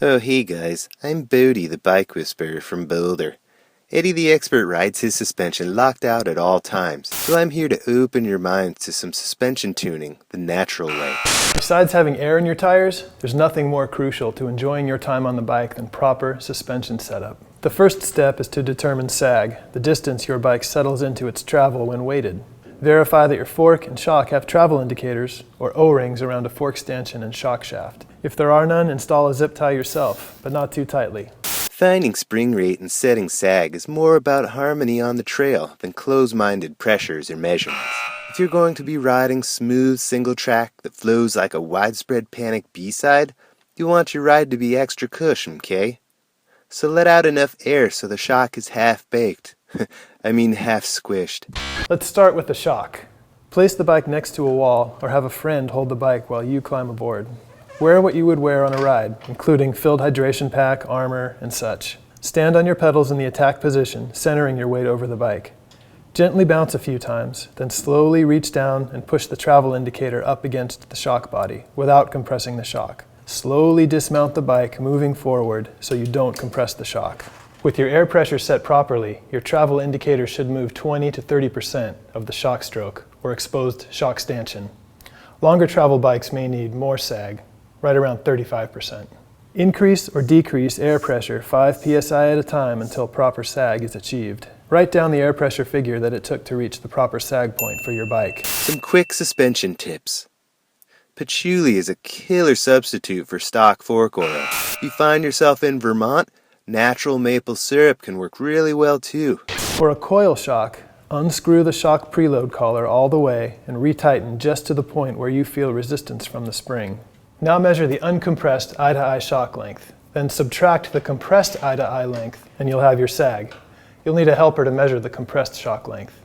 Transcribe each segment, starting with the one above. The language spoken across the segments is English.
Oh hey guys, I'm Bodhi the Bike Whisperer from Boulder. Eddie the expert rides his suspension locked out at all times, so I'm here to open your minds to some suspension tuning the natural way. Besides having air in your tires, there's nothing more crucial to enjoying your time on the bike than proper suspension setup. The first step is to determine sag, the distance your bike settles into its travel when weighted. Verify that your fork and shock have travel indicators, or O-rings around a fork stanchion and shock shaft. If there are none, install a zip tie yourself, but not too tightly. Finding spring rate and setting sag is more about harmony on the trail than close-minded pressures or measurements. If you're going to be riding smooth single track that flows like a widespread panic B-side, you want your ride to be extra cushion, okay? So let out enough air so the shock is half-baked. I mean half squished. Let's start with the shock. Place the bike next to a wall or have a friend hold the bike while you climb aboard. Wear what you would wear on a ride, including filled hydration pack, armor, and such. Stand on your pedals in the attack position, centering your weight over the bike. Gently bounce a few times, then slowly reach down and push the travel indicator up against the shock body without compressing the shock. Slowly dismount the bike, moving forward so you don't compress the shock. With your air pressure set properly, your travel indicator should move 20 to 30% of the shock stroke or exposed shock stanchion. Longer travel bikes may need more sag, right around 35%. Increase or decrease air pressure 5 psi at a time until proper sag is achieved. Write down the air pressure figure that it took to reach the proper sag point for your bike. Some quick suspension tips. Patchouli is a killer substitute for stock fork oil. If you find yourself in Vermont, natural maple syrup can work really well too. For a coil shock, unscrew the shock preload collar all the way and retighten just to the point where you feel resistance from the spring. Now measure the uncompressed eye-to-eye shock length. Then subtract the compressed eye-to-eye length and you'll have your sag. You'll need a helper to measure the compressed shock length.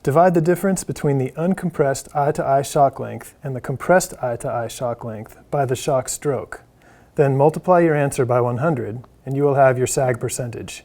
Divide the difference between the uncompressed eye-to-eye shock length and the compressed eye-to-eye shock length by the shock stroke. Then multiply your answer by 100 and you will have your sag percentage.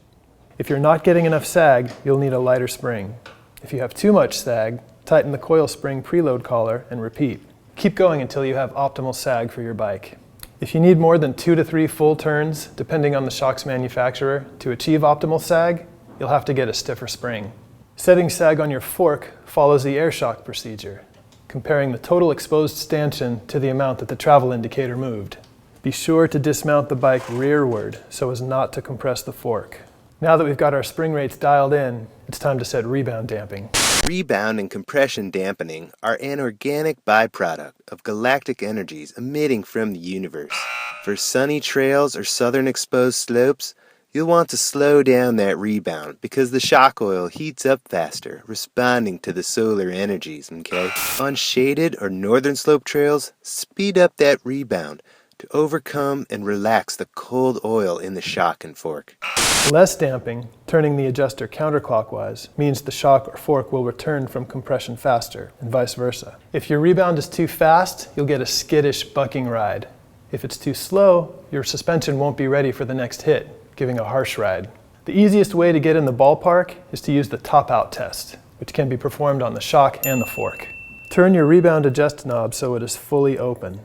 If you're not getting enough sag, you'll need a lighter spring. If you have too much sag, tighten the coil spring preload collar and repeat. Keep going until you have optimal sag for your bike. If you need more than 2 to 3 full turns, depending on the shock's manufacturer, to achieve optimal sag, you'll have to get a stiffer spring. Setting sag on your fork follows the air shock procedure, comparing the total exposed stanchion to the amount that the travel indicator moved. Be sure to dismount the bike rearward so as not to compress the fork. Now that we've got our spring rates dialed in, it's time to set rebound damping. Rebound and compression dampening are an organic byproduct of galactic energies emitting from the universe. For sunny trails or southern exposed slopes, you'll want to slow down that rebound because the shock oil heats up faster, responding to the solar energies, okay? On shaded or northern slope trails, speed up that rebound to overcome and relax the cold oil in the shock and fork. Less damping, turning the adjuster counterclockwise, means the shock or fork will return from compression faster, and vice versa. If your rebound is too fast, you'll get a skittish bucking ride. If it's too slow, your suspension won't be ready for the next hit, giving a harsh ride. The easiest way to get in the ballpark is to use the top-out test, which can be performed on the shock and the fork. Turn your rebound adjust knob so it is fully open.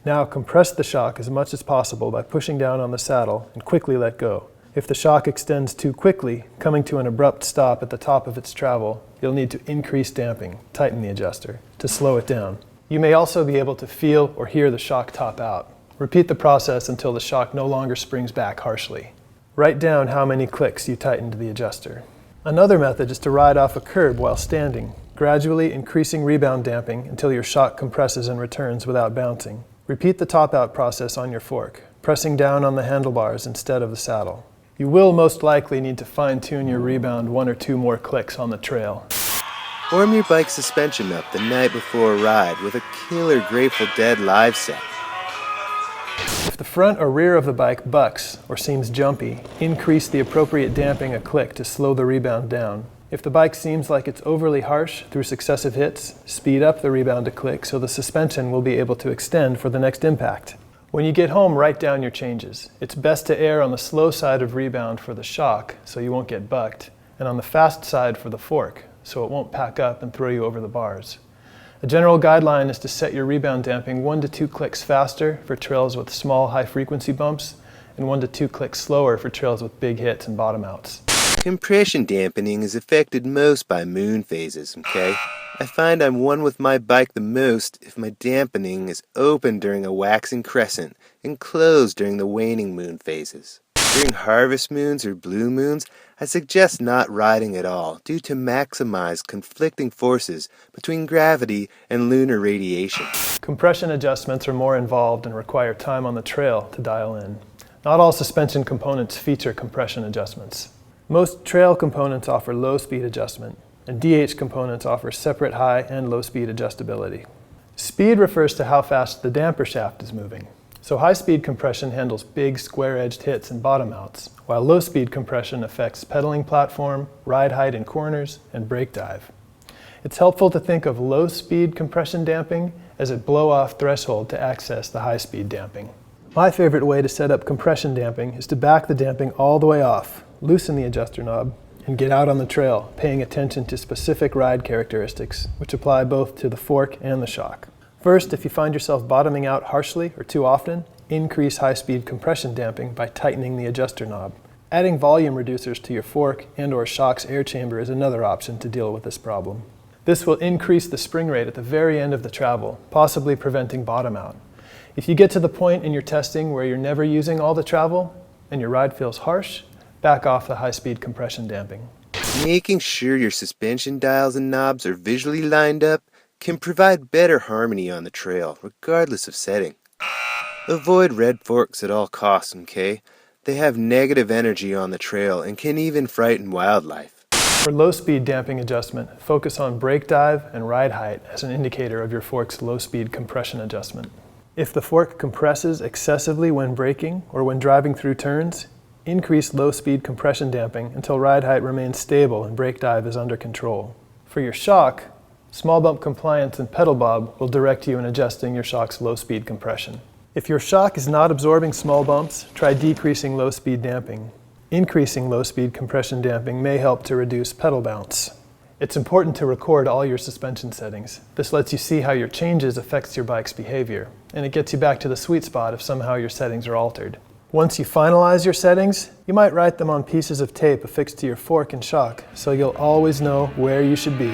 Now compress the shock as much as possible by pushing down on the saddle and quickly let go. If the shock extends too quickly, coming to an abrupt stop at the top of its travel, you'll need to increase damping, tighten the adjuster, to slow it down. You may also be able to feel or hear the shock top out. Repeat the process until the shock no longer springs back harshly. Write down how many clicks you tightened the adjuster. Another method is to ride off a curb while standing, gradually increasing rebound damping until your shock compresses and returns without bouncing. Repeat the top-out process on your fork, pressing down on the handlebars instead of the saddle. You will most likely need to fine-tune your rebound 1 or 2 more clicks on the trail. Warm your bike suspension up the night before a ride with a killer Grateful Dead live set. If the front or rear of the bike bucks or seems jumpy, increase the appropriate damping a click to slow the rebound down. If the bike seems like it's overly harsh through successive hits, speed up the rebound a click so the suspension will be able to extend for the next impact. When you get home, write down your changes. It's best to err on the slow side of rebound for the shock so you won't get bucked, and on the fast side for the fork so it won't pack up and throw you over the bars. A general guideline is to set your rebound damping 1 to 2 clicks faster for trails with small high-frequency bumps and 1 to 2 clicks slower for trails with big hits and bottom outs. Compression dampening is affected most by moon phases, okay? I find I'm one with my bike the most if my dampening is open during a waxing crescent and closed during the waning moon phases. During harvest moons or blue moons, I suggest not riding at all due to maximize conflicting forces between gravity and lunar radiation. Compression adjustments are more involved and require time on the trail to dial in. Not all suspension components feature compression adjustments. Most trail components offer low speed adjustment, and DH components offer separate high and low speed adjustability. Speed refers to how fast the damper shaft is moving. So high-speed compression handles big square-edged hits and bottom outs, while low-speed compression affects pedaling platform, ride height in corners, and brake dive. It's helpful to think of low-speed compression damping as a blow-off threshold to access the high-speed damping. My favorite way to set up compression damping is to back the damping all the way off, loosen the adjuster knob, and get out on the trail, paying attention to specific ride characteristics, which apply both to the fork and the shock. First, if you find yourself bottoming out harshly or too often, increase high-speed compression damping by tightening the adjuster knob. Adding volume reducers to your fork and/or shock's air chamber is another option to deal with this problem. This will increase the spring rate at the very end of the travel, possibly preventing bottom out. If you get to the point in your testing where you're never using all the travel and your ride feels harsh, back off the high-speed compression damping. Making sure your suspension dials and knobs are visually lined up can provide better harmony on the trail, regardless of setting. Avoid red forks at all costs, okay? They have negative energy on the trail and can even frighten wildlife. For low-speed damping adjustment, focus on brake dive and ride height as an indicator of your fork's low-speed compression adjustment. If the fork compresses excessively when braking or when driving through turns, increase low-speed compression damping until ride height remains stable and brake dive is under control. For your shock, small bump compliance and pedal bob will direct you in adjusting your shock's low-speed compression. If your shock is not absorbing small bumps, try decreasing low-speed damping. Increasing low-speed compression damping may help to reduce pedal bounce. It's important to record all your suspension settings. This lets you see how your changes affects your bike's behavior, and it gets you back to the sweet spot if somehow your settings are altered. Once you finalize your settings, you might write them on pieces of tape affixed to your fork and shock, so you'll always know where you should be.